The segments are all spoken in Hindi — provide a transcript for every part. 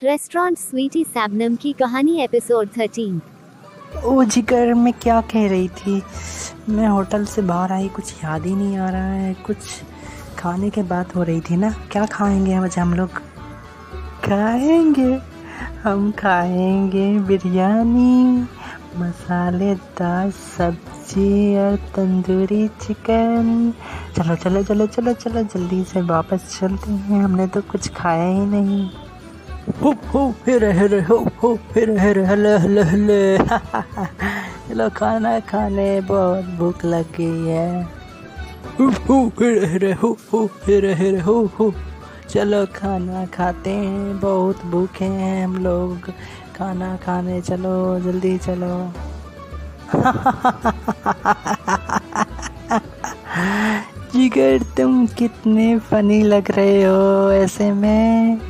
रेस्टोरेंट स्वीटी शबनम की कहानी एपिसोड 13। ओ जिगर, मैं क्या कह रही थी। मैं होटल से बाहर आई, कुछ याद ही नहीं आ रहा है। कुछ खाने की बात हो रही थी ना। क्या खाएंगे आज हम लोग? खाएंगे, हम खाएंगे बिरयानी, मसालेदार सब्जी और तंदूरी चिकन। चलो चलो चलो चलो चलो, जल्दी से वापस चलते हैं, हमने तो कुछ खाया ही नहीं। हो हेरे हो हले हले हले चलो खाना खाने, बहुत भूख लग गई है। हेरे हो चलो खाना खाते हैं, बहुत भूखे हैं हम लोग। खाना खाने चलो, जल्दी चलो। जिगर, तुम कितने फनी लग रहे हो ऐसे में।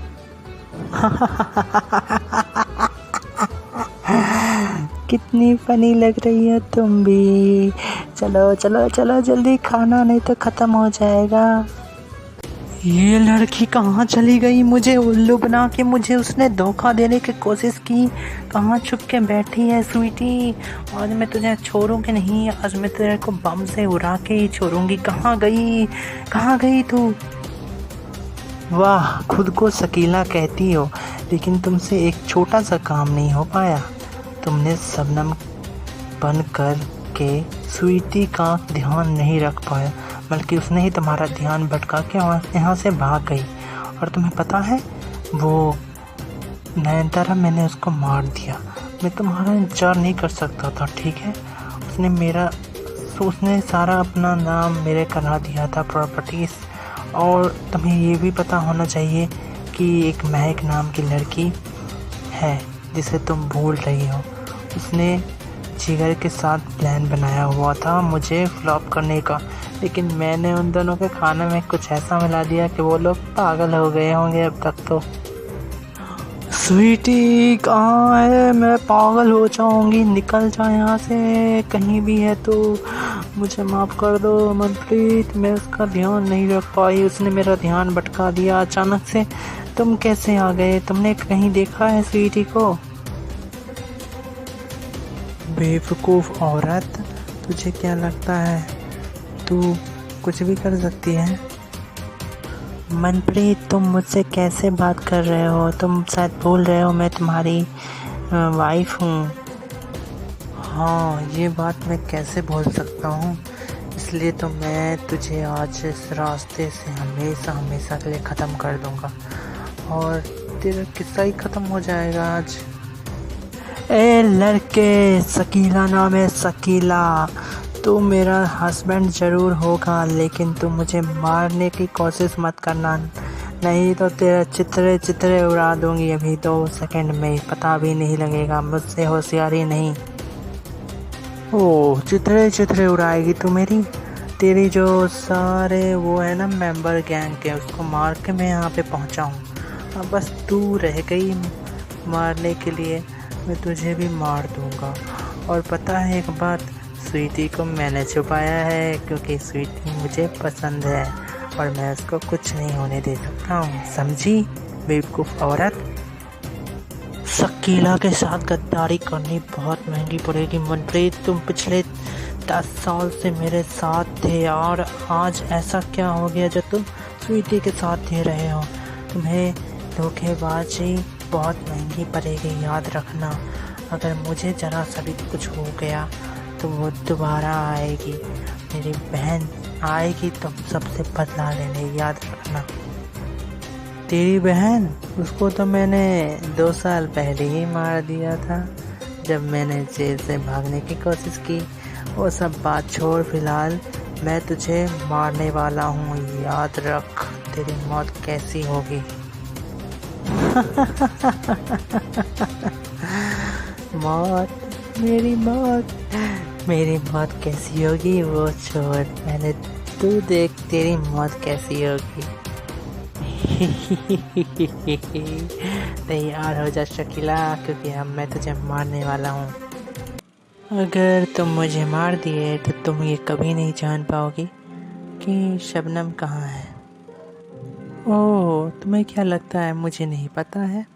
कितनी फनी लग रही है तुम भी। चलो चलो चलो जल्दी खाना, नहीं तो खत्म हो जाएगा। ये लड़की कहाँ चली गई? मुझे उल्लू बना के मुझे उसने धोखा देने की कोशिश की। कहाँ छुप के बैठी है स्वीटी? आज मैं तुझे छोड़ूंगी नहीं, आज मैं तेरे को बम से उड़ा के ही छोड़ूंगी। कहाँ गई तू? वाह, खुद को शकीला कहती हो, लेकिन तुमसे एक छोटा सा काम नहीं हो पाया। तुमने शबनम बन कर के स्वीटी का ध्यान नहीं रख पाया, बल्कि उसने ही तुम्हारा ध्यान भटका के यहाँ से भाग गई। और तुम्हें पता है, वो नयनतारा, मैंने उसको मार दिया। मैं तुम्हारा इंतजार नहीं कर सकता था, ठीक है। उसने सारा अपना नाम मेरे करा दिया था, प्रॉपर्टीज। और तुम्हें ये भी पता होना चाहिए कि एक महक नाम की लड़की है जिसे तुम भूल रही हो। उसने जिगर के साथ प्लान बनाया हुआ था मुझे फ्लॉप करने का, लेकिन मैंने उन दोनों के खाने में कुछ ऐसा मिला दिया कि वो लोग पागल हो गए होंगे अब तक तो। स्वीटी कहाँ है? मैं पागल हो जाऊंगी, निकल जा यहाँ से, कहीं भी है तो मुझे माफ़ कर दो मनप्रीत। मैं उसका ध्यान नहीं रख पाई, उसने मेरा ध्यान भटका दिया अचानक से। तुम कैसे आ गए? तुमने कहीं देखा है स्वीटी को? बेवकूफ़ औरत, तुझे क्या लगता है तू कुछ भी कर सकती है? मनप्रीत, तुम मुझसे कैसे बात कर रहे हो? तुम शायद भूल रहे हो मैं तुम्हारी वाइफ हूँ। हाँ, ये बात मैं कैसे भूल सकता हूँ। इसलिए तो मैं तुझे आज इस रास्ते से हमेशा हमेशा के लिए ख़त्म कर दूँगा, और तेरा किस्सा ही ख़त्म हो जाएगा आज। ए लड़के, शकीला नाम है, शकीला। तू मेरा हस्बैंड ज़रूर होगा, लेकिन तू मुझे मारने की कोशिश मत करना, नहीं तो तेरा चित्रे उड़ा दूंगी अभी 2 सेकंड में, पता भी नहीं लगेगा। मुझसे होशियारी नहीं। ओह, चित्रे उड़ाएगी तू मेरी? तेरी जो सारे वो है ना मेंबर गैंग के, उसको मार के मैं यहाँ पे पहुँचा हूँ। अब बस तू रह गई मारने के लिए, मैं तुझे भी मार दूँगा। और पता है एक बात, स्वीटी को मैंने छुपाया है, क्योंकि स्वीटी मुझे पसंद है और मैं उसको कुछ नहीं होने दे सकता हूँ, समझी बेवकूफ़ औरत? शकीला के साथ गद्दारी करनी बहुत महंगी पड़ेगी मनप्रीत। तुम पिछले 10 साल से मेरे साथ थे, और आज ऐसा क्या हो गया जो तुम स्वीटी के साथ दे रहे हो? तुम्हें धोखेबाजी बहुत महंगी पड़ेगी, याद रखना। अगर मुझे ज़रा सा भी कुछ हो गया तो वो दोबारा आएगी, मेरी बहन आएगी तुम सबसे बदला लेने, याद रखना। तेरी बहन? उसको तो मैंने 2 साल पहले ही मार दिया था, जब मैंने जेल से भागने की कोशिश की। वो सब बात छोड़, फिलहाल मैं तुझे मारने वाला हूँ, याद रख। तेरी मौत कैसी होगी? मेरी मौत कैसी होगी वो छोड़, मैंने तू देख तेरी मौत कैसी होगी। तैयार हो जा शकीला, क्योंकि अब मैं तुझे मारने वाला हूँ। अगर तुम मुझे मार दिए तो तुम ये कभी नहीं जान पाओगी कि शबनम कहाँ है। ओह, तुम्हें क्या लगता है मुझे नहीं पता है?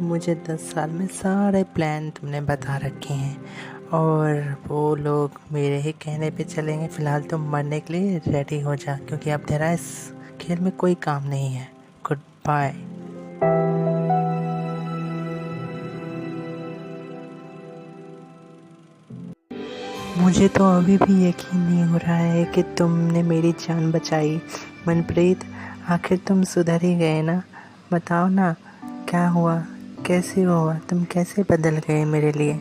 मुझे 10 साल में सारे प्लान तुमने बता रखे हैं और वो लोग मेरे ही कहने पे चलेंगे। फ़िलहाल तुम मरने के लिए रेडी हो जा, क्योंकि अब तेरा इस खेल में कोई काम नहीं है। Goodbye. मुझे तो अभी भी यकीन नहीं हो रहा है कि तुमने मेरी जान बचाई। मनप्रीत, आखिर तुम सुधर ही गए ना? बताओ ना, क्या हुआ, कैसे हुआ, तुम कैसे बदल गए मेरे लिए?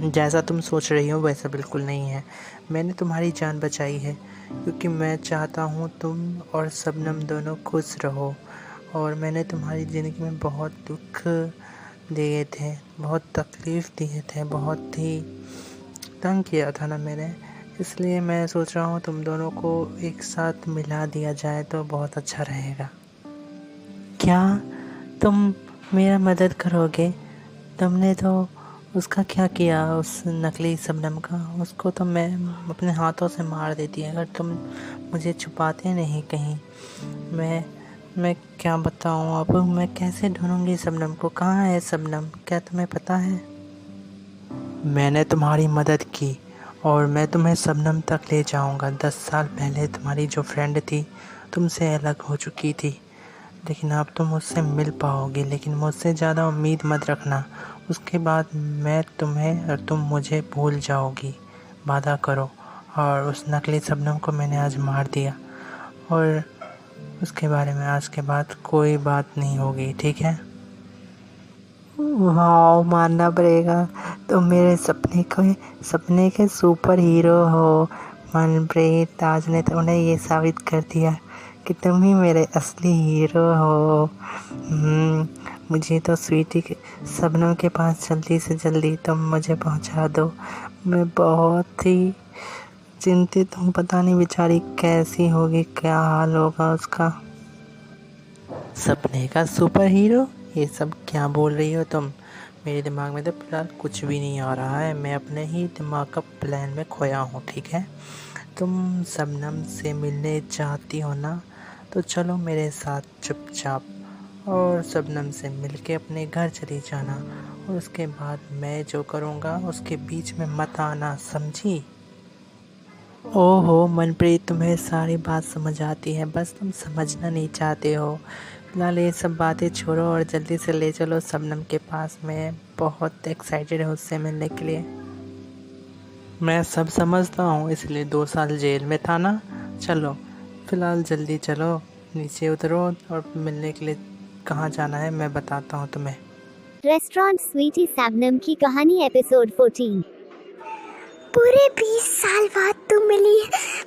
जैसा तुम सोच रही हो वैसा बिल्कुल नहीं है। मैंने तुम्हारी जान बचाई है क्योंकि मैं चाहता हूँ तुम और शबनम दोनों खुश रहो। और मैंने तुम्हारी ज़िंदगी में बहुत दुख दिए थे, बहुत तकलीफ़ दिए थे, बहुत ही तंग किया था ना मैंने। इसलिए मैं सोच रहा हूँ तुम दोनों को एक साथ मिला दिया जाए तो बहुत अच्छा रहेगा। क्या तुम मेरा मदद करोगे? तुमने तो उसका क्या किया, उस नकली शबनम का? उसको तो मैं अपने हाथों से मार देती अगर तुम मुझे छुपाते नहीं कहीं। मैं क्या बताऊँ अब? मैं कैसे ढूंढूंगी शबनम को? कहाँ है शबनम? क्या तुम्हें पता है? मैंने तुम्हारी मदद की और मैं तुम्हें शबनम तक ले जाऊंगा। 10 साल पहले तुम्हारी जो फ्रेंड थी तुमसे अलग हो चुकी थी, लेकिन अब तुम उससे मिल पाओगे। लेकिन मुझसे ज़्यादा उम्मीद मत रखना। उसके बाद मैं तुम्हें और तुम मुझे भूल जाओगी। वादा करो। और उस नकली शबनम को मैंने आज मार दिया और उसके बारे में आज के बाद कोई बात नहीं होगी, ठीक है? वाह, मानना पड़ेगा, तुम मेरे सपने के सुपर हीरो हो मनप्रीत। आज ने तुमने ये साबित कर दिया कि तुम ही मेरे असली हीरो हो। मुझे तो स्वीटी के शबनम के पास जल्दी से जल्दी तुम मुझे पहुंचा दो। मैं बहुत ही चिंतित हूँ, पता नहीं बेचारी कैसी होगी, क्या हाल होगा उसका। सपने का सुपर हीरो? ये सब क्या बोल रही हो तुम? मेरे दिमाग में तो फिलहाल कुछ भी नहीं आ रहा है। मैं अपने ही दिमाग का प्लान में खोया हूँ, ठीक है? तुम शबनम से मिलने चाहती हो ना, तो चलो मेरे साथ चुपचाप और शबनम से मिलके अपने घर चली जाना। और उसके बाद मैं जो करूँगा उसके बीच में मत आना, समझी? ओहो मनप्रीत, तुम्हें सारी बात समझ आती है, बस तुम समझना नहीं चाहते हो। फिलहाल ये सब बातें छोड़ो और जल्दी से ले चलो शबनम के पास। मैं बहुत एक्साइटेड हूँ उससे मिलने के लिए। मैं सब समझता हूँ, इसलिए 2 साल जेल में था ना। चलो फिलहाल जल्दी चलो, नीचे उतरो और मिलने के लिए कहाँ जाना है मैं बताता हूँ तुम्हें। रेस्टोरेंट स्वीटी शबनम की कहानी एपिसोड 14। पूरे 20 साल बाद तुम मिली है,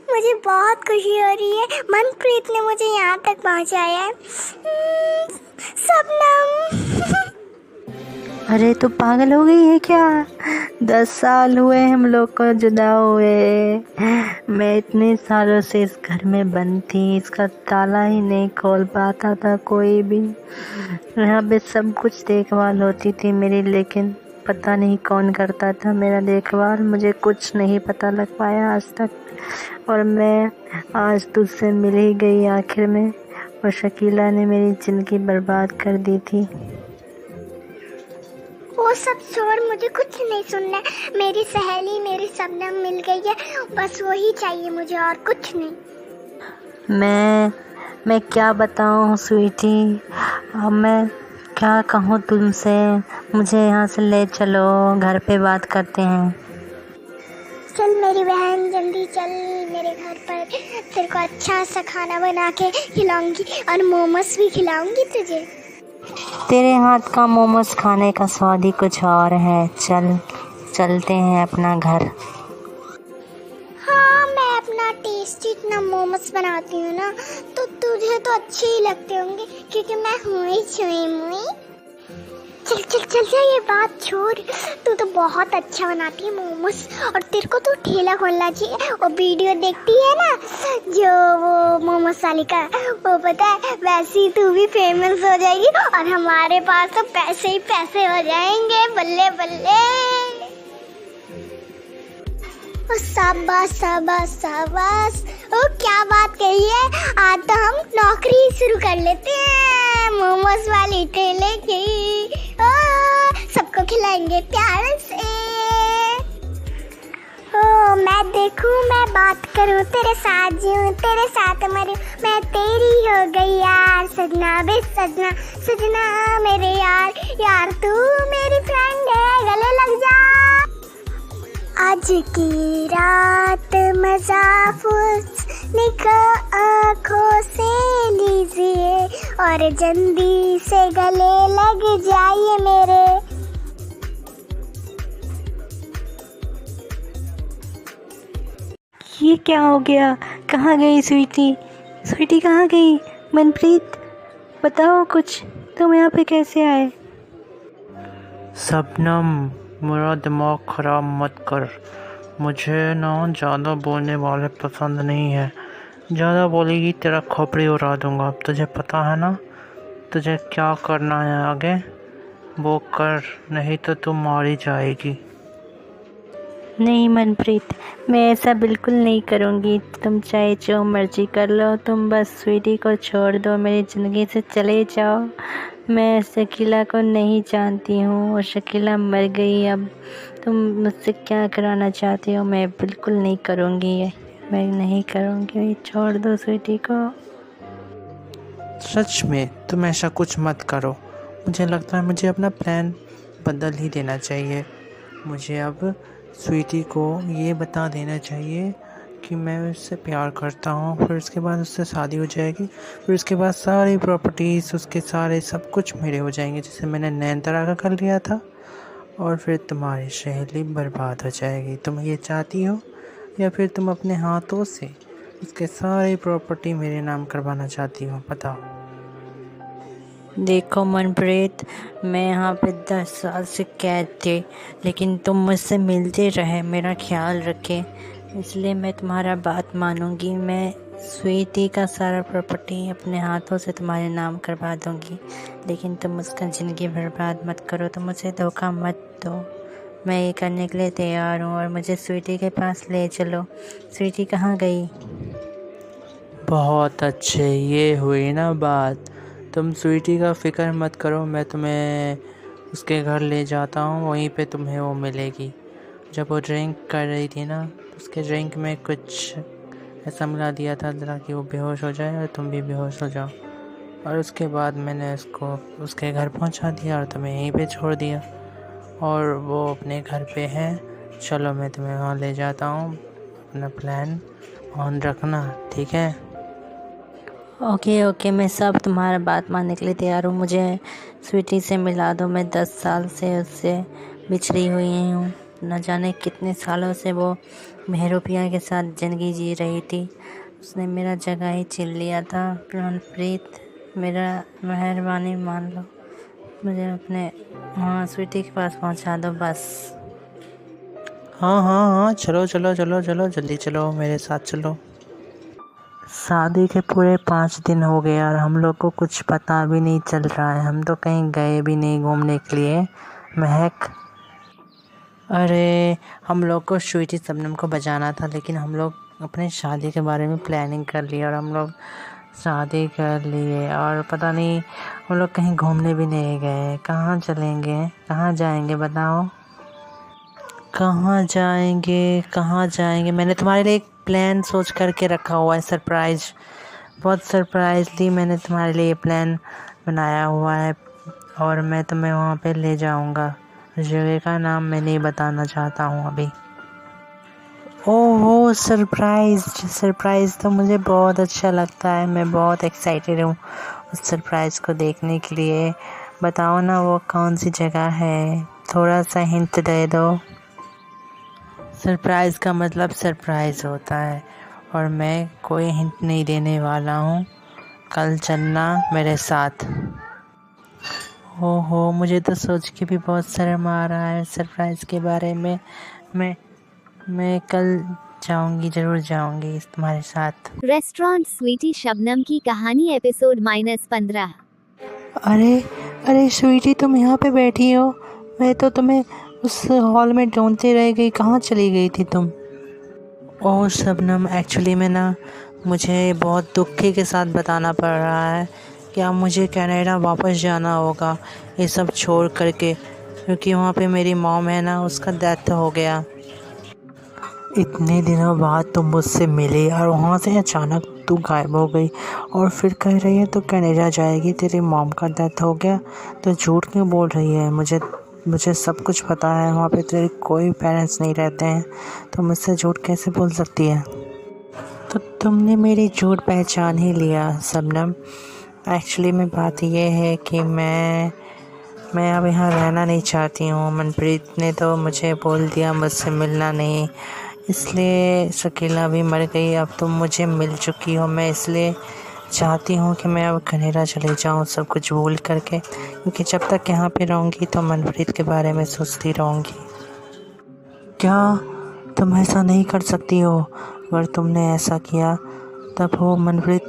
मुझे बहुत खुशी हो रही है। मनप्रीत ने मुझे यहाँ तक पहुँचाया है। शबनम। अरे तो पागल हो गई है क्या? 10 साल हुए हम लोग को जुदा हुए। मैं इतने सालों से इस घर में बंद थी, इसका ताला ही नहीं खोल पाता था कोई भी। यहाँ पे सब कुछ देखभाल होती थी मेरी, लेकिन पता नहीं कौन करता था मेरा देखभाल। मुझे कुछ नहीं पता लग पाया आज तक। और मैं आज तुझसे मिल ही गई आखिर में। और शकीला ने मेरी ज़िंदगी बर्बाद कर दी थी। वो सब छोड़, मुझे कुछ नहीं सुनना है। मेरी सहेली, मेरी शबनम मिल गई है, बस वही चाहिए मुझे और कुछ नहीं। मैं क्या बताऊँ स्वीटी, अब मैं क्या कहूँ तुमसे? मुझे यहाँ से ले चलो, घर पे बात करते हैं। चल मेरी बहन, जल्दी चल मेरे घर पर। तेरे को अच्छा सा खाना बना के खिलाऊंगी और मोमोज भी खिलाऊंगी तुझे। तेरे हाथ का मोमोज खाने का स्वाद ही कुछ और है। चलते हैं अपना घर। हाँ, मैं अपना टेस्टी इतना मोमोज बनाती हूँ ना, तो तुझे तो अच्छे ही लगते होंगे क्योंकि मैं हूँ ही छुई मुई। चल चल चल चल, ये बात छोड़, तू तो बहुत अच्छा बनाती है मोमोज। और तेरे को तो ठेला खोलना चाहिए। वो वीडियो देखती है ना जो वो मोमोज वाली का, वो पता है, वैसे ही तू भी फेमस हो जाएगी और हमारे पास तो पैसे ही पैसे हो जाएंगे। बल्ले बल्ले। ओ शाबाश शाबाश शाबाश। ओ क्या बात कही है, आज तो हम नौकरी शुरू कर लेते हैं मोमोज वाली ठेले की। ओ सबको खिलाएंगे प्यार से। ओ मैं देखूं, मैं बात करूं, तेरे साथ जीऊं, तेरे साथ मरूं, मैं तेरी हो गई यार। सजना बे सजना, सजना मेरे यार, यार तू मेरी फ्रेंड है, गले लग जा। आज की रात मजा निका आँखों से लीजिए और जल्दी से गले लग जाइए मेरे। ये क्या हो गया? कहाँ गई स्वीटी? स्वीटी कहाँ गई? मनप्रीत बताओ कुछ, तुम यहाँ पे कैसे आए? शबनम, मेरा दिमाग ख़राब मत कर। मुझे ना ज़्यादा बोलने वाले पसंद नहीं है। ज़्यादा बोलेगी तेरा खोपड़ी उड़ा दूँगा। तुझे पता है ना तुझे क्या करना है आगे, वो कर, नहीं तो तू मारी जाएगी। नहीं मनप्रीत, मैं ऐसा बिल्कुल नहीं करूँगी। तुम चाहे जो मर्जी कर लो, तुम बस स्वीटी को छोड़ दो, मेरी ज़िंदगी से चले जाओ। मैं शकीला को नहीं जानती हूँ और शकीला मर गई। अब तुम मुझसे क्या कराना चाहती हो? मैं बिल्कुल नहीं करूँगी ये, मैं नहीं करूँगी। छोड़ दो स्वीटी को। सच में तुम ऐसा कुछ मत करो। मुझे लगता है मुझे अपना प्लान बदल ही देना चाहिए। मुझे अब स्वीटी को ये बता देना चाहिए कि मैं उससे प्यार करता हूँ, फिर उसके बाद उससे शादी हो जाएगी, फिर उसके बाद सारी प्रॉपर्टीज़ उसके सारे सब कुछ मेरे हो जाएंगे, जैसे मैंने नैनतारा का कर लिया था। और फिर तुम्हारी सहेली बर्बाद हो जाएगी। तुम ये चाहती हो या फिर तुम अपने हाथों से उसके सारी प्रॉपर्टी मेरे नाम करवाना चाहती हो? बताओ। देखो मनप्रीत, मैं यहाँ पे 10 साल से कैद थी, लेकिन तुम मुझसे मिलते रहे, मेरा ख्याल रखे, इसलिए मैं तुम्हारा बात मानूंगी। मैं स्वीटी का सारा प्रॉपर्टी अपने हाथों से तुम्हारे नाम करवा दूंगी, लेकिन तुम उसका ज़िंदगी बर्बाद मत करो, तुम मुझे धोखा मत दो। मैं ये करने के लिए तैयार हूँ और मुझे स्वीटी के पास ले चलो। स्वीटी कहाँ गई? बहुत अच्छे, ये हुई ना बात। तुम स्वीटी का फ़िक्र मत करो, मैं तुम्हें उसके घर ले जाता हूँ, वहीं पे तुम्हें वो मिलेगी। जब वो ड्रिंक कर रही थी ना, उसके ड्रिंक में कुछ ऐसा मिला दिया था ताकि वो बेहोश हो जाए और तुम भी बेहोश हो जाओ। और उसके बाद मैंने उसको उसके घर पहुंचा दिया और तुम्हें यहीं पे छोड़ दिया, और वो अपने घर पे है। चलो मैं तुम्हें वहाँ ले जाता हूँ। अपना प्लान ऑन रखना, ठीक है? ओके, मैं सब तुम्हारा बात मानने के लिए तैयार हूँ। मुझे स्वीटी से मिला दो। मैं 10 साल से उससे बिछड़ी हुई हूँ। न जाने कितने सालों से वो मेहरूपिया के साथ ज़िंदगी जी रही थी। उसने मेरा जगह ही छीन लिया था। मनप्रीत, मेरा मेहरबानी मान लो, मुझे अपने वहाँ स्वीटी के पास पहुँचा दो बस। हाँ, चलो जल्दी चलो, मेरे साथ चलो। शादी के पूरे 5 दिन हो गए और हम लोग को कुछ पता भी नहीं चल रहा है। हम तो कहीं गए भी नहीं घूमने के लिए। महक, अरे हम लोग को स्वीटी शबनम को बजाना था, लेकिन हम लोग अपने शादी के बारे में प्लानिंग कर लिए और हम लोग शादी कर लिए, और पता नहीं हम लोग कहीं घूमने भी नहीं गए। कहाँ चलेंगे, कहाँ जाएंगे बताओ? कहाँ जाएंगे? मैंने तुम्हारे लिए एक प्लान सोच करके रखा हुआ है, सरप्राइज। बहुत सरप्राइजली मैंने तुम्हारे लिए प्लान बनाया हुआ है और मैं तुम्हें वहाँ पे ले जाऊँगा। जगह का नाम मैं नहीं बताना चाहता हूँ अभी। ओहो, सरप्राइज़ तो मुझे बहुत अच्छा लगता है। मैं बहुत एक्साइटेड हूँ उस सरप्राइज़ को देखने के लिए। बताओ ना वो कौन सी जगह है, थोड़ा सा हिंट दे दो। सरप्राइज़ का मतलब सरप्राइज़ होता है और मैं कोई हिंट नहीं देने वाला हूँ। कल चलना मेरे साथ। ओहो, मुझे तो सोच के भी बहुत शर्म आ रहा है सरप्राइज़ के बारे में। मैं कल जाऊंगी, ज़रूर जाऊंगी तुम्हारे साथ। रेस्टोरेंट स्वीटी शबनम की कहानी एपिसोड -15। अरे स्वीटी, तुम यहाँ पे बैठी हो? मैं तो तुम्हें उस हॉल में ढूंढती रह गई, कहाँ चली गई थी तुम? ओह शबनम, एक्चुअली में ना मुझे बहुत दुखी के साथ बताना पड़ रहा है कि अब मुझे कनाडा वापस जाना होगा ये सब छोड़ करके, क्योंकि वहाँ पे मेरी मॉम है ना, उसका डेथ हो गया। इतने दिनों बाद तुम मुझसे मिली और वहाँ से अचानक तू गायब हो गई और फिर कह रही है तो कनाडा जाएगी, तेरी मॉम का डेथ हो गया। तो झूठ क्यों बोल रही है? मुझे सब कुछ पता है, वहाँ पे तेरे कोई पेरेंट्स नहीं रहते हैं, तो मुझसे झूठ कैसे बोल सकती है? तो तुमने मेरी झूठ पहचान ही लिया शबनम। एक्चुअली में बात ये है कि मैं अब यहाँ रहना नहीं चाहती हूँ। मनप्रीत ने तो मुझे बोल दिया मुझसे मिलना नहीं, इसलिए शकीला भी मर गई, अब तुम मुझे मिल चुकी हो। मैं इसलिए चाहती हूँ कि मैं अब कनाडा चले जाऊँ सब कुछ भूल करके, क्योंकि जब तक यहाँ पे रहूँगी तो मनप्रीत के बारे में सोचती रहूँगी। क्या तुम ऐसा नहीं कर सकती हो? अगर तुमने ऐसा किया तब वो मनप्रीत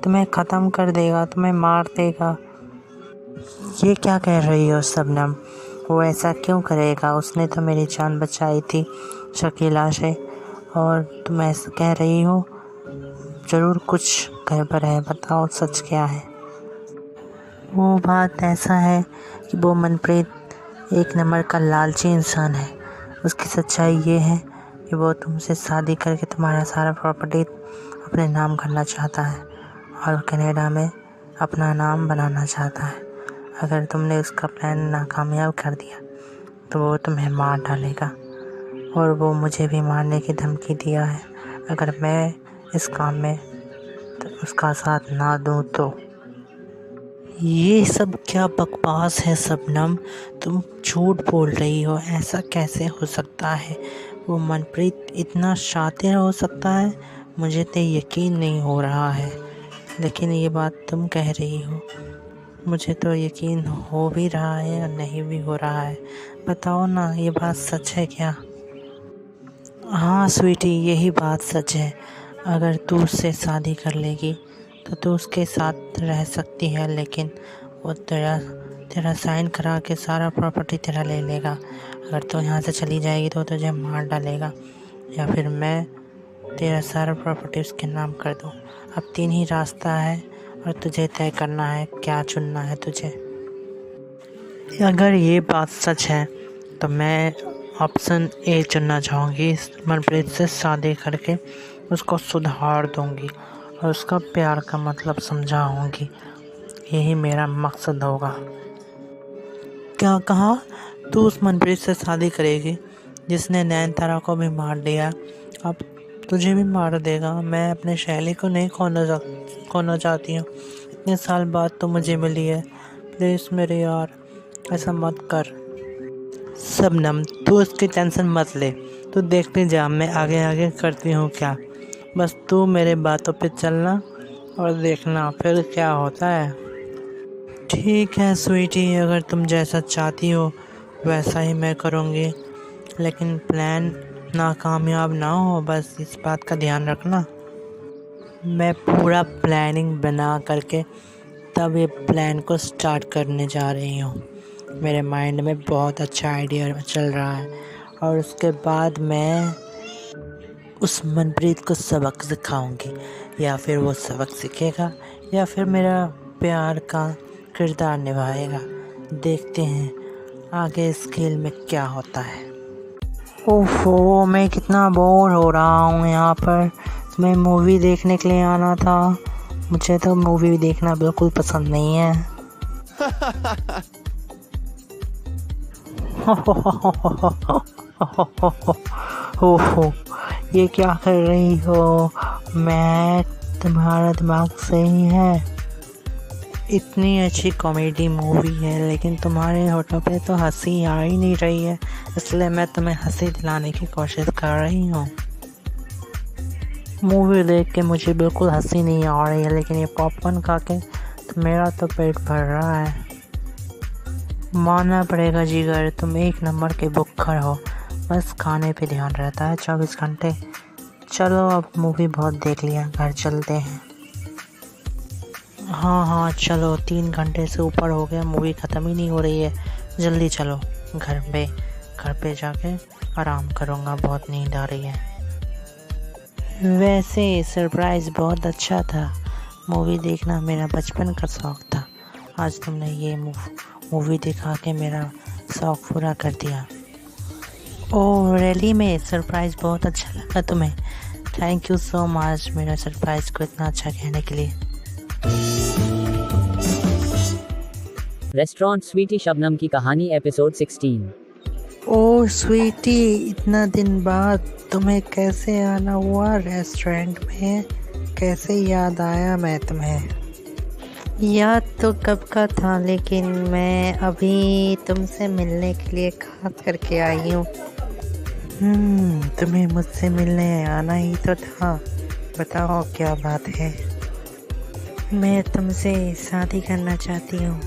तुम्हें ख़त्म कर देगा, तुम्हें मार देगा। ये क्या कह रही हो शबनम? वो ऐसा क्यों करेगा? उसने तो मेरी जान बचाई थी शकीला से, और तुम ऐसा कह रही हो? ज़रूर कुछ गड़बड़ है, बताओ सच क्या है? वो बात ऐसा है कि वो मनप्रीत एक नंबर का लालची इंसान है। उसकी सच्चाई ये है कि वो तुमसे शादी करके तुम्हारा सारा प्रॉपर्टी अपने नाम करना चाहता है और कनाडा में अपना नाम बनाना चाहता है। अगर तुमने उसका प्लान नाकामयाब कर दिया तो वो तुम्हें मार डालेगा, और वो मुझे भी मारने की धमकी दिया है अगर मैं इस काम में तो उसका साथ ना दूँ तो। ये सब क्या बकवास है शबनम? तुम झूठ बोल रही हो, ऐसा कैसे हो सकता है? वो मनप्रीत इतना शातिर हो सकता है? मुझे तो यकीन नहीं हो रहा है, लेकिन ये बात तुम कह रही हो, मुझे तो यकीन हो भी रहा है और नहीं भी हो रहा है। बताओ ना, ये बात सच है क्या? हाँ स्वीटी, यही बात सच है। अगर तू उससे शादी कर लेगी तो तू उसके साथ रह सकती है, लेकिन वो तेरा साइन करा के सारा प्रॉपर्टी तेरा ले लेगा। अगर तू यहाँ से चली जाएगी तो तुझे मार डालेगा, या फिर मैं तेरा सारा प्रॉपर्टी उसके नाम कर दूँ। अब 3 ही रास्ता है और तुझे तय करना है क्या चुनना है तुझे। अगर ये बात सच है तो मैं ऑप्शन ए चुनना चाहूँगी। मनप्रीत से शादी करके उसको सुधार दूँगी और उसका प्यार का मतलब समझाऊँगी, यही मेरा मकसद होगा। क्या कहा? तू उस मनप्रीत से शादी करेगी जिसने नयनतारा को भी मार दिया, अब तुझे भी मार देगा। मैं अपने शैली को नहीं खोना चाहती हूँ। इतने साल बाद तो मुझे मिली है, प्लीज़ मेरे यार ऐसा मत कर। शबनम, तू उसकी टेंशन मत ले, तू देखते जा मैं आगे आगे करती हूँ क्या। बस तू मेरे बातों पे चलना और देखना फिर क्या होता है। ठीक है स्वीटी, अगर तुम जैसा चाहती हो वैसा ही मैं करूँगी, लेकिन प्लान नाकामयाब ना हो, बस इस बात का ध्यान रखना। मैं पूरा प्लानिंग बना करके तब ये प्लान को स्टार्ट करने जा रही हूँ। मेरे माइंड में बहुत अच्छा आइडिया चल रहा है, और उसके बाद मैं उस मनप्रीत को सबक सिखाऊंगी, या फिर वो सबक सीखेगा या फिर मेरा प्यार का किरदार निभाएगा। देखते हैं आगे इस खेल में क्या होता है। ओफो, मैं कितना बोर हो रहा हूँ यहाँ पर। मैं मूवी देखने के लिए आना था, मुझे तो मूवी देखना बिल्कुल पसंद नहीं है। ओहो, ये क्या कर रही हो? मैं तुम्हारा दिमाग सही है। इतनी अच्छी कॉमेडी मूवी है लेकिन तुम्हारे होठों पे तो हंसी आ ही नहीं रही है, इसलिए मैं तुम्हें हंसी दिलाने की कोशिश कर रही हूँ। मूवी देख के मुझे बिल्कुल हंसी नहीं आ रही है, लेकिन ये पॉपकॉर्न खा के तो मेरा तो पेट भर रहा है। मानना पड़ेगा जिगर, तुम एक नंबर के भुक्खड़ हो, बस खाने पे ध्यान रहता है 24 घंटे। चलो अब मूवी बहुत देख लिया, घर चलते हैं। हाँ चलो, 3 घंटे से ऊपर हो गया, मूवी ख़त्म ही नहीं हो रही है। जल्दी चलो घर पे जाके आराम करूँगा, बहुत नींद आ रही है। वैसे सरप्राइज़ बहुत अच्छा था। मूवी देखना मेरा बचपन का शौक़ था। आज तुमने ये मूवी दिखा के मेरा शौक़ पूरा कर दिया। ओह रियली में सरप्राइज़ बहुत अच्छा लगा तुम्हें। थैंक यू सो मच मेरा सरप्राइज़ को इतना अच्छा कहने के लिए। रेस्टोरेंट स्वीटी शबनम की कहानी एपिसोड 16। ओह स्वीटी, इतना दिन बाद तुम्हें कैसे आना हुआ रेस्टोरेंट में? कैसे याद आया मैं तुम्हें? याद तो कब का था, लेकिन मैं अभी तुमसे मिलने के लिए खास करके आई हूँ। तुम्हें मुझसे मिलने आना ही तो था। बताओ क्या बात है? मैं तुमसे शादी करना चाहती हूँ।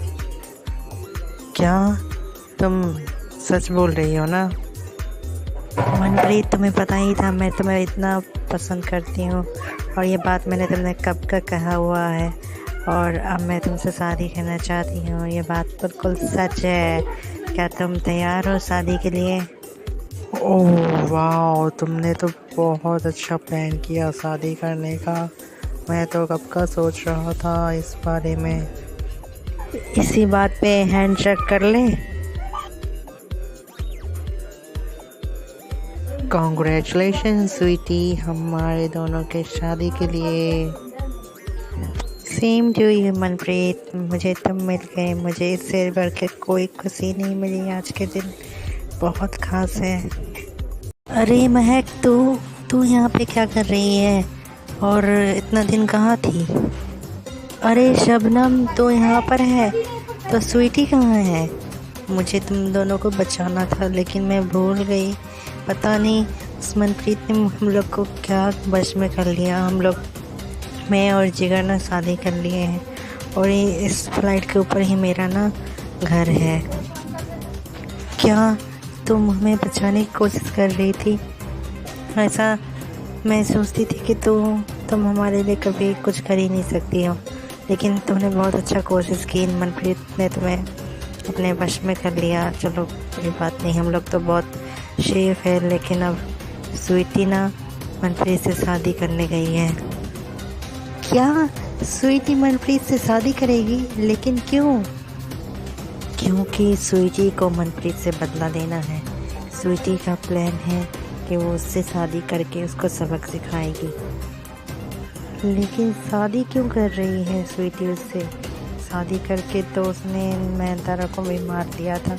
क्या तुम सच बोल रही हो ना? मनप्रीत, तुम्हें पता ही था मैं तुम्हें इतना पसंद करती हूँ, और ये बात मैंने तुमने कब का कहा हुआ है, और अब मैं तुमसे शादी करना चाहती हूँ। ये बात बिल्कुल सच है। क्या तुम तैयार हो शादी के लिए? ओह वाह, तुमने तो बहुत अच्छा प्लान किया शादी करने का। मैं तो कब का सोच रहा था इस बारे में। इसी बात पे हैंडशेक कर ले। कॉन्ग्रेचुलेशन स्वीटी, हमारे दोनों के शादी के लिए। सेम टू यू मनप्रीत, मुझे तुम मिल गए। मुझे इससे बढ़ के कोई खुशी नहीं मिली। आज के दिन बहुत खास है। अरे महक, तू यहाँ पे क्या कर रही है? और इतना दिन कहाँ थी? अरे शबनम, तो यहाँ पर है, तो स्वीटी कहाँ है? मुझे तुम दोनों को बचाना था, लेकिन मैं भूल गई। पता नहीं उस मनप्रीत ने हम लोग को क्या बस में कर लिया। हम लोग, मैं और जिगर ना शादी कर लिए हैं, और ये इस फ्लाइट के ऊपर ही मेरा ना घर है। क्या तुम हमें बचाने की कोशिश कर रही थी? ऐसा मैं सोचती थी कि तुम हमारे लिए कभी कुछ कर ही नहीं सकती हो, लेकिन तुमने बहुत अच्छा कोशिश की। मनप्रीत ने तुम्हें अपने वश में कर लिया। चलो कोई बात नहीं, हम लोग तो बहुत शेफ है। लेकिन अब स्वीटी ना मनप्रीत से शादी करने गई है। क्या स्वीटी मनप्रीत से शादी करेगी? लेकिन क्यों? क्योंकि स्वीटी को मनप्रीत से बदला देना है। स्वीटी का प्लान है कि वो उससे शादी करके उसको सबक सिखाएगी। लेकिन शादी क्यों कर रही है स्वीटी उससे? शादी करके तो उसने नयनतारा को भी मार दिया था,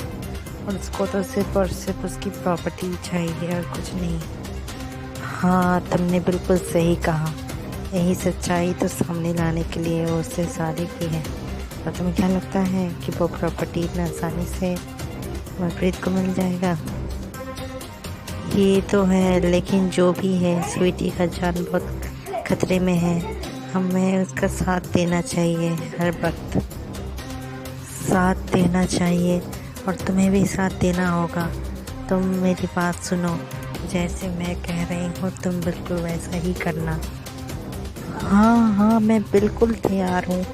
और उसको तो सिर्फ और सिर्फ उसकी प्रॉपर्टी चाहिए और कुछ नहीं। हाँ, तुमने बिल्कुल सही कहा। यही सच्चाई तो सामने लाने के लिए वो उससे शादी की है। और तुम्हें क्या लगता है कि वो प्रॉपर्टी इतना आसानी से मनप्रीत को मिल जाएगा? ये तो है, लेकिन जो भी है, स्वीटी का जान बहुत खतरे में है। हमें उसका साथ देना चाहिए, हर वक्त साथ देना चाहिए, और तुम्हें भी साथ देना होगा। तुम मेरी बात सुनो, जैसे मैं कह रही हूँ तुम बिल्कुल वैसा ही करना। हाँ, मैं बिल्कुल तैयार हूँ।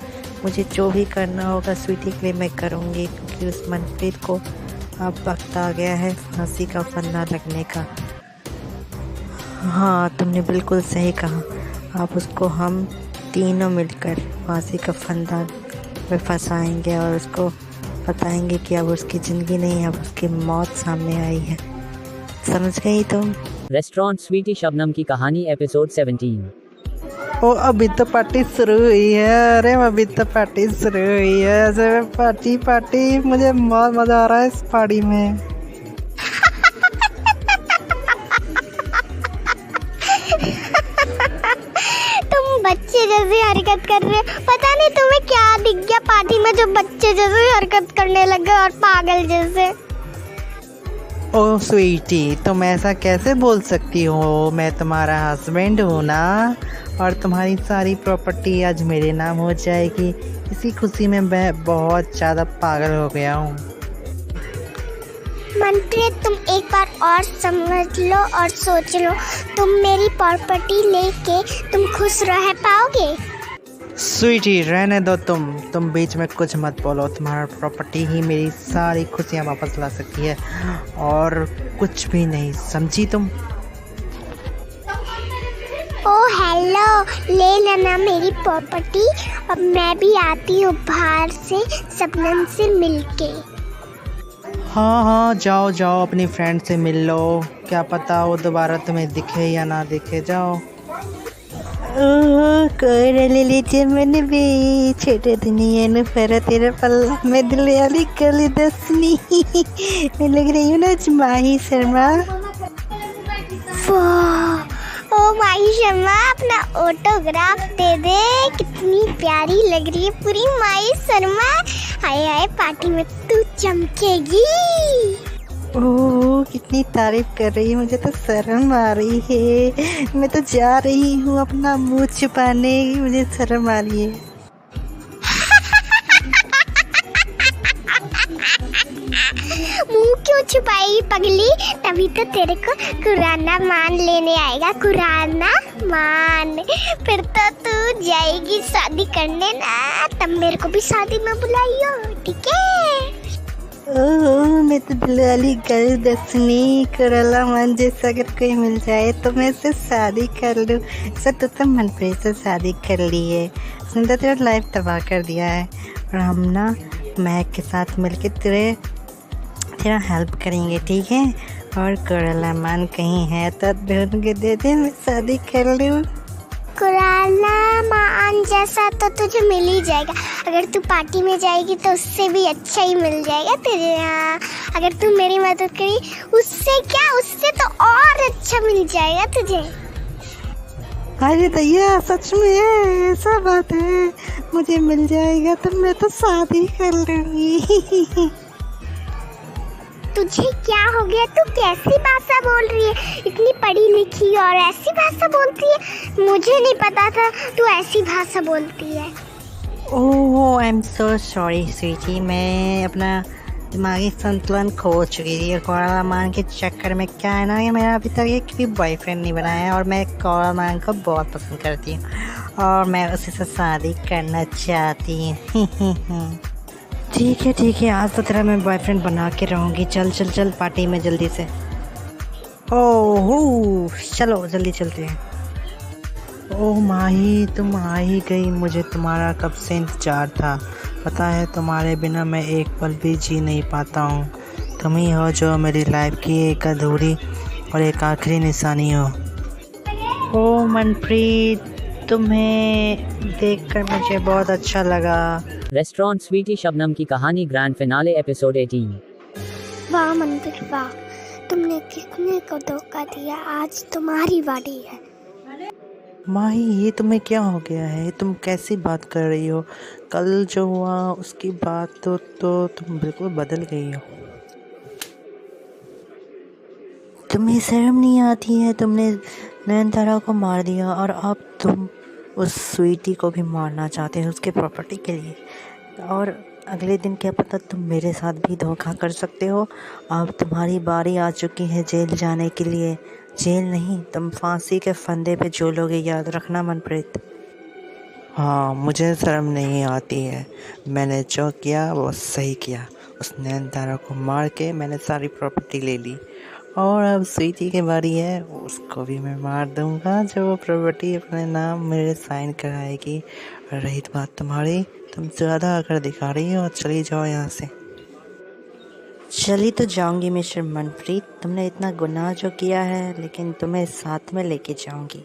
मुझे जो भी करना होगा स्वीटी के लिए मैं करूँगी, क्योंकि उस मनप्रीत को अब वक्त आ गया है फांसी का फंदा लगने का। हाँ, तुमने बिल्कुल सही कहा। अब उसको हम तीनों मिलकर फांसी का फंदा में फंसाएंगे, और उसको बताएंगे कि अब उसकी ज़िंदगी नहीं, अब उसकी मौत सामने आई है। समझ गई तुम? रेस्टोरेंट स्वीटी शबनम की कहानी एपिसोड 17। ओ अभी तो पार्टी शुरू हुई है। अरे अभी तो पार्टी शुरू हुई है। ऐसे पार्टी मुझे बहुत मज़ा आ रहा है इस पार्टी में। तुम बच्चे जैसी हरकत कर रहे हो। पता नहीं तुम्हें क्या दिख गया पार्टी में जो बच्चे जैसी हरकत करने लगे और पागल जैसे। ओ स्वीटी, तुम ऐसा कैसे बोल सकती हो? मैं तुम्हारा हस्बैंड हूँ ना, और तुम्हारी सारी प्रॉपर्टी आज मेरे नाम हो जाएगी। इसी खुशी में मैं बहुत ज़्यादा पागल हो गया हूँ। मनप्रीत, तुम एक बार और समझ लो और सोच लो, तुम मेरी प्रॉपर्टी लेके तुम खुश रह पाओगे? स्वीटी रहने दो, तुम बीच में कुछ मत बोलो। तुम्हारा प्रॉपर्टी ही मेरी सारी खुशियाँ वापस ला सकती है, और कुछ भी नहीं, समझी तुम? ओ हेलो, ले लेना मेरी प्रॉपर्टी। अब मैं भी आती हूँ बाहर से शबनम से मिलके। हाँ हाँ, जाओ जाओ, अपनी फ्रेंड से मिल लो। क्या पता वो दोबारा तुम्हें दिखे या ना दिखे। जाओ। ओह कोरले चमन बे छोटे दुनिया फरा तेरा पल्ला मैं दिल वाली कली दसनी। मैं लग रही हूँ ना आज माही शर्मा। ओ माही शर्मा, अपना ऑटोग्राफ दे दे। कितनी प्यारी लग रही है पूरी माही शर्मा। हाय हाय, पार्टी में तू चमकेगी। ओह कितनी तारीफ कर रही है, मुझे तो शर्म आ रही है। मैं तो जा रही हूँ अपना मुंह छुपाने, मुझे शर्म आ रही है। मुंह क्यों छुपाई पगली? तभी तो तेरे को कुराना मान लेने आएगा। कुराना मान, फिर तो तू जाएगी शादी करने ना, तब मेरे को भी शादी में बुलाइयो, ठीक है? ओह मैं तो दिल वाली गर्ल दसनी। कुराला मान जैसा अगर कोई मिल जाए तो मैं उससे शादी कर लूँ। ऐसा तो मनप्रीत से शादी कर ली है, उसने तो तेरा लाइफ तबाह कर दिया है। और हम ना महक के साथ मिलके तेरा हेल्प करेंगे, ठीक है? और कुराला मान कहीं है तो ढूंढ के दे दे, मैं शादी कर लूँ। कुराना मान जैसा तो तुझे मिल ही जाएगा। अगर तू पार्टी में जाएगी तो उससे भी अच्छा ही मिल जाएगा तुझे। यहाँ अगर तू मेरी मदद करी, उससे क्या, उससे तो और अच्छा मिल जाएगा तुझे। अरे भैया सच में है, ऐसा बात है? मुझे मिल जाएगा तो मैं तो शादी कर लूँगी। तुझे क्या हो गया? तू कैसी भाषा बोल रही है? इतनी पढ़ी लिखी और ऐसी भाषा बोलती है? मुझे नहीं पता था तू ऐसी भाषा बोलती है। Oh I am so sorry sweetie, मैं अपना दिमागी संतुलन खो चुकी थी। कुराला मान के चक्कर में क्या है ना, कि मेरा अभी तक एक भी बॉयफ्रेंड नहीं बना है और मैं कुराला मान को बहुत पसंद करती हूँ और मैं उसी से शादी करना चाहती हूँ। ठीक है, आज तो तेरा मैं बॉयफ्रेंड बना के रहूँगी। चल पार्टी में जल्दी से। ओह चलो जल्दी चलते हैं। ओह माही, तुम आ ही गई। मुझे तुम्हारा कब से इंतज़ार था। पता है तुम्हारे बिना मैं एक पल भी जी नहीं पाता हूँ। तुम ही हो जो मेरी लाइफ की एक अधूरी और एक आखिरी निशानी हो। ओह मनप्रीत, तुम्हें देखकर मुझे बहुत अच्छा लगा। रेस्टोरेंट स्वीटी शबनम की कहानी ग्रैंड फिनाले एपिसोड 18। वाह मनप्रीत वाह, तुमने कितने को धोखा दिया। आज तुम्हारी बारी है। माही, ये तुम्हें क्या हो गया है? तुम कैसी बात कर रही हो? कल जो हुआ उसकी बात तो तुम बिल्कुल बदल गई हो। तुम्हें शर्म नहीं आती है? तुमने नयनतारा को मार दिया और अब तुम उस स्वीटी को भी मारना चाहते हो उसके प्रॉपर्टी के लिए। और अगले दिन क्या पता तुम मेरे साथ भी धोखा कर सकते हो। अब तुम्हारी बारी आ चुकी है जेल जाने के लिए। जेल नहीं, तुम फांसी के फंदे पे झूलोगे, याद रखना मनप्रीत। हाँ, मुझे शर्म नहीं आती है। मैंने जो किया वो सही किया। उस नयनतारा को मार के मैंने सारी प्रॉपर्टी ले ली और अब स्वीटी की बारी है, उसको भी मैं मार दूंगा जो वो प्रॉपर्टी अपने नाम मेरे साइन कराएगी। और रही बात तुम्हारी, तुम ज़्यादा अगर दिखा रही हो, चली जाओ यहाँ से। चली तो जाऊंगी मिस्टर मनप्रीत, तुमने इतना गुनाह जो किया है, लेकिन तुम्हें साथ में लेके जाऊंगी।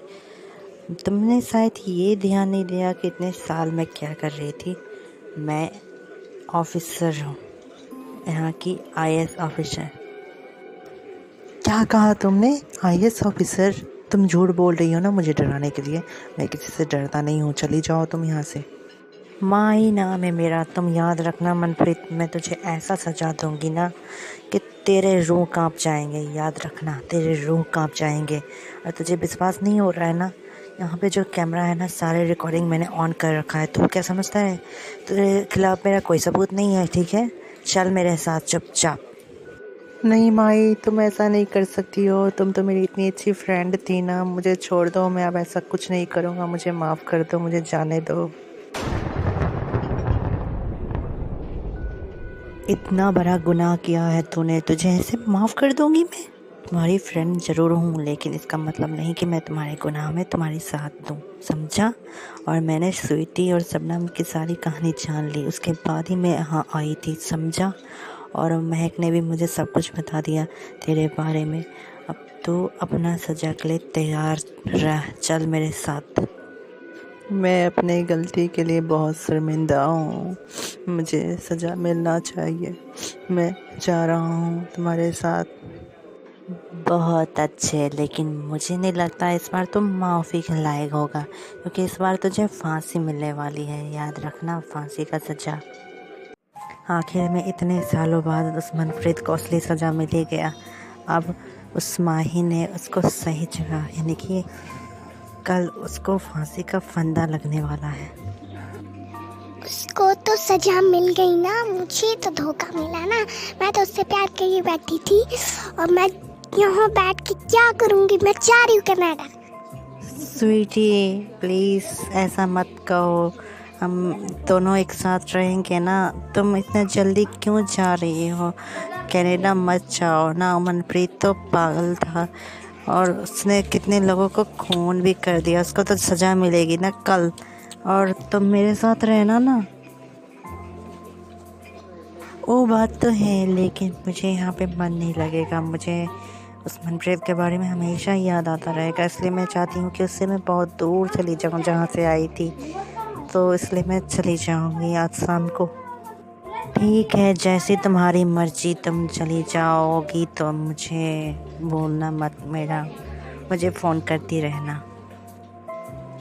तुमने शायद ये ध्यान नहीं दिया कि इतने साल में क्या कर रही थी। मैं ऑफिसर हूँ, यहाँ की आईएएस ऑफिसर। क्या कहा तुमने? IAS officer? तुम झूठ बोल रही हो ना मुझे डराने के लिए। मैं किसी से डरता नहीं हूँ, चली जाओ तुम यहाँ से। माँ ही नाम है मेरा, तुम याद रखना मनप्रीत। मैं तुझे ऐसा सजा दूंगी ना कि तेरे रूह कांप जाएंगे। याद रखना, तेरे रूह कांप जाएंगे। और तुझे विश्वास नहीं हो रहा है ना, यहाँ पे जो कैमरा है ना, सारे रिकॉर्डिंग मैंने ऑन कर रखा है। तू क्या समझता है तेरे खिलाफ मेरा कोई सबूत नहीं है, ठीक है? चल मेरे साथ चुपचाप। नहीं माई, तुम ऐसा नहीं कर सकती हो। तुम तो मेरी इतनी अच्छी फ्रेंड थी ना। मुझे छोड़ दो, मैं अब ऐसा कुछ नहीं करूँगा। मुझे माफ़ कर दो, मुझे जाने दो। इतना बड़ा गुनाह किया है तूने, तुझे ऐसे माफ़ कर दूंगी मैं? तुम्हारी फ्रेंड ज़रूर हूँ, लेकिन इसका मतलब नहीं कि मैं तुम्हारे गुनाह में तुम्हारी साथ दूँ, समझा? और मैंने स्वीटी और शबनम की सारी कहानी जान ली, उसके बाद ही मैं यहाँ आई थी, समझा? और महक ने भी मुझे सब कुछ बता दिया तेरे बारे में। अब तो अपना सजा के लिए तैयार रह, चल मेरे साथ। मैं अपनी गलती के लिए बहुत शर्मिंदा हूँ, मुझे सज़ा मिलना चाहिए। मैं जा रहा हूँ तुम्हारे साथ। बहुत अच्छे, लेकिन मुझे नहीं लगता इस बार तुम माफ़ी के लायक होगा, क्योंकि इस बार तुझे फांसी मिलने वाली है, याद रखना, फांसी का सजा। आखिर में इतने सालों बाद उस मनप्रीत को असली सज़ा मिल ही गया। अब उस माही ने उसको सही जगह, यानी कि कल उसको फांसी का फंदा लगने वाला है। उसको तो सजा मिल गई ना, मुझे तो धोखा मिला ना। मैं तो उससे प्यार करके बैठी थी, और मैं यहाँ बैठ के क्या करूँगी? मैं जा रही हूँ कनाडा। स्वीटी प्लीज़ ऐसा मत कहो, हम दोनों एक साथ रहेंगे ना। तुम इतना जल्दी क्यों जा रही हो? कनाडा मत जाओ ना। मनप्रीत तो पागल था और उसने कितने लोगों को खून भी कर दिया, उसको तो सज़ा मिलेगी ना कल। और तुम मेरे साथ रहना ना। वो बात तो है, लेकिन मुझे यहाँ पे मन नहीं लगेगा। मुझे उस मनप्रीत के बारे में हमेशा याद आता रहेगा, इसलिए मैं चाहती हूँ कि उससे मैं बहुत दूर चली जाऊँ जहाँ से आई थी। तो इसलिए मैं चली जाऊँगी आज शाम को। ठीक है, जैसी तुम्हारी मर्जी, तुम चली जाओगी तो मुझे बोलना मत, मुझे फ़ोन करती रहना।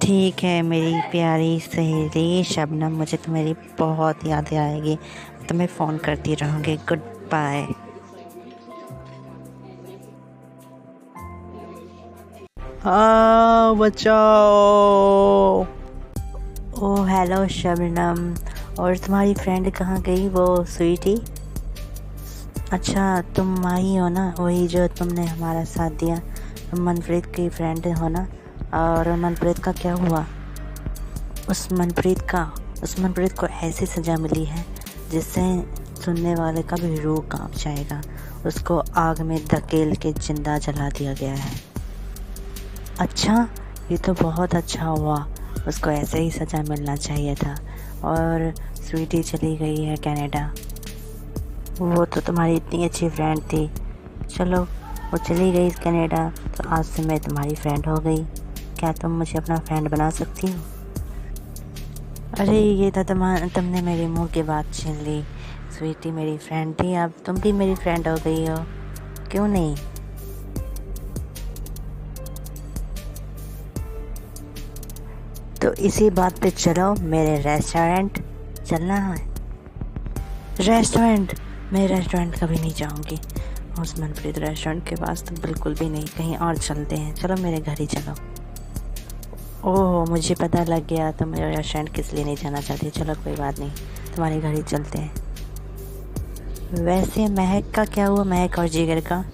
ठीक है मेरी प्यारी सहेली शबनम, मुझे तुम्हारी बहुत याद आएगी, तुम्हें फ़ोन करती रहूँगी। Goodbye. हाँ, बचाओ। ओह हेलो शबनम, और तुम्हारी फ्रेंड कहाँ गई, वो स्वीटी? अच्छा तुम आई हो ना, वही जो तुमने हमारा साथ दिया। तुम मनप्रीत की फ्रेंड हो ना? और मनप्रीत का क्या हुआ? उस मनप्रीत को ऐसी सज़ा मिली है जिससे सुनने वाले का भी रूह कांप जाएगा। उसको आग में धकेल के जिंदा जला दिया गया है। अच्छा, ये तो बहुत अच्छा हुआ, उसको ऐसे ही सज़ा मिलना चाहिए था। और स्वीटी चली गई है कनाडा। वो तो तुम्हारी इतनी अच्छी फ्रेंड थी। चलो वो चली गई कनाडा, तो आज से मैं तुम्हारी फ्रेंड हो गई। क्या तुम मुझे अपना फ्रेंड बना सकती हो? अरे ये तो तुमने मेरे मुंह की बात छीन ली। स्वीटी मेरी फ्रेंड थी, अब तुम भी मेरी फ्रेंड हो गई हो, क्यों नहीं? तो इसी बात पे चलो मेरे रेस्टोरेंट। चलना है रेस्टोरेंट? मैं रेस्टोरेंट कभी नहीं जाऊंगी, उस मनप्रीत रेस्टोरेंट के पास तो बिल्कुल भी नहीं। कहीं और चलते हैं, चलो मेरे घर ही चलो। ओह मुझे पता लग गया तुम मेरे रेस्टोरेंट किस लिए नहीं जाना चाहती। चलो कोई बात नहीं, तुम्हारे घर ही चलते हैं। वैसे महक का क्या हुआ, महक और जिगर का?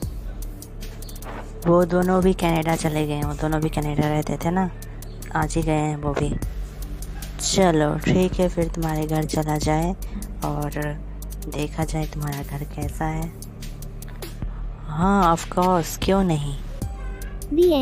वो दोनों भी कनाडा चले गए, वो दोनों भी कनाडा रहते थे ना, आज ही गए हैं वो भी। चलो ठीक है, फिर तुम्हारे घर चला जाए और देखा जाए तुम्हारा घर कैसा है। हाँ ऑफ कोर्स, क्यों नहीं। The